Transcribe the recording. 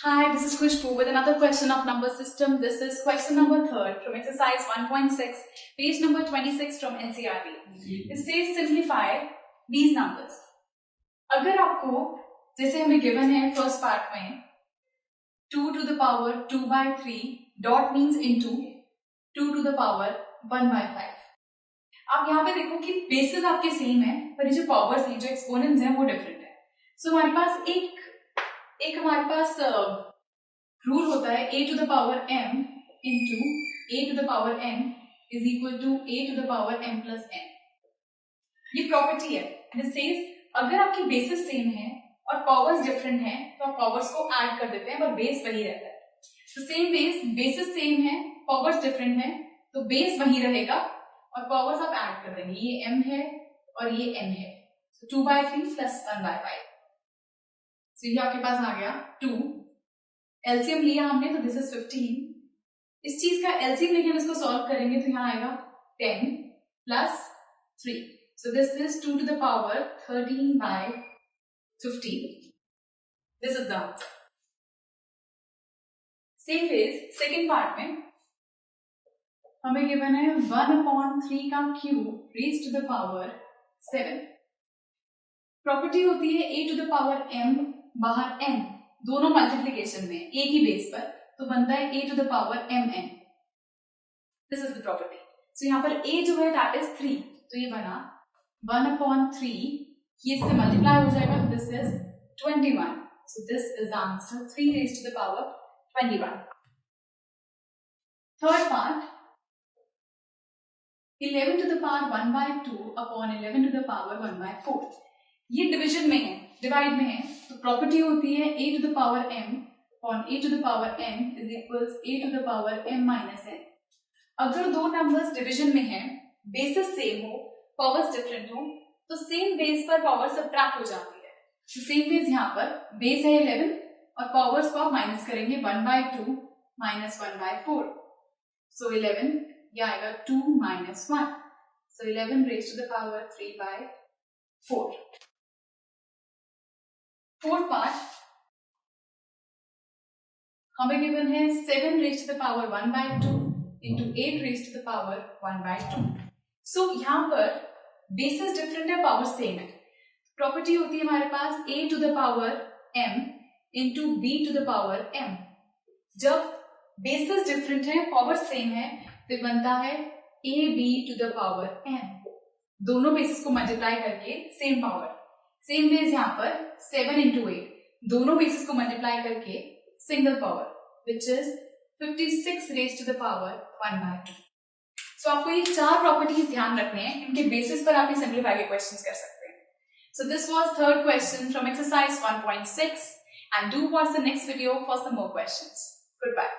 Hi, this is Khushbu with another question of number system. This is question number 3 from exercise 1.6, page number 26 from NCERT. It says simplify these numbers. अगर आपको जैसे हमें given है first part में 2 to the power 2 by 3 dot means into 2 to the power 1 by 5. आप यहाँ पे देखो कि बेसिस आपके सेम है पर ये जो पावर्स हैं जो एक्सपोनेंट्स हैं वो डिफरेंट है. सो हमारे पास एक हमारे पास रूल होता है a to the power m into a to the power n is equal to a to the power m plus n. ये प्रॉपर्टी है. दिस सेज अगर आपकी बेसिस सेम है और पावर्स डिफरेंट हैं तो आप पावर्स को ऐड कर देते हैं पर बेस वही रहता है. तो सेम बेसिस सेम है, पावर्स डिफरेंट है तो बेस वही रहेगा और पावर्स आप ऐड कर देंगे. ये m है और ये n है. So 2 by 3 plus 1 by 5. So ये आपके पास आ गया 2. एलसीएम लिया हमने तो दिस इज 15. इस चीज का एलसीएम लेके हम इसको सॉल्व करेंगे तो यहाँ आएगा 10 plus 3. So this is 2 to the power 13 by 15. This is the answer. Same is second part में हमें गिवन है 1/3 का cube raised to the power 7. Property होती है a to the power m बाहर n दोनों मल्टीप्लीकेशन में एक ही बेस पर तो बनता है a to the power mn. This is the property. So यहाँ पर a जो है दैट इज 3 तो ये बना 1/3 ये इससे मल्टीप्लाई हो जाएगा. This is 21. So this is the answer 3 raised to the power 21. Third part 11 to the power 1 by 2 upon 11 to the power 1 by 4. ये डिविजन में है, डिवाइड में है तो प्रॉपर्टी होती है a to the power m upon a to the power n is equals a to the power m minus n. अगर दो नंबर्स डिविजन में हैं, बेसिस सेम हो, पावर्स डिफरेंट हो तो सेम बेस पर पावर सब्ट्रैक्ट हो जाती है. तो सेम बेस यहाँ पर बेस है 11 और पावर्स को आप माइनस करेंगे 1 by 2 minus 1 by 4. So 11 ये आएगा 2 minus 1. So 11 raised to the power 3 by 4. Fourth part हमें गिवन है 7 raised to the power 1 by 2 into 8 raised to the power 1 by 2. सो यहाँ पर बेसिस डिफरेंट है, पावर सेम है. प्रॉपर्टी होती है हमारे पास a to the power m into b to the power m. जब बेसिस डिफरेंट है, पावर सेम है तो बनता है a b to the power m. दोनों बेसिस को मल्टीप्लाई करके सेम पावर. सेम बेस यहाँ पर 7 into 8 दोनों बेसिस को मल्टीप्लाई करके single power which is 56 raised to the power 1 by 2. सो आपको ये चार प्रॉपर्टीज ध्यान रखने हैं, इनके बेसिस पर आप ये सिंप्लीफाई के क्वेश्चंस कर सकते हैं. So this was third question from exercise 1.6 and do watch the next video for some more questions. Good bye.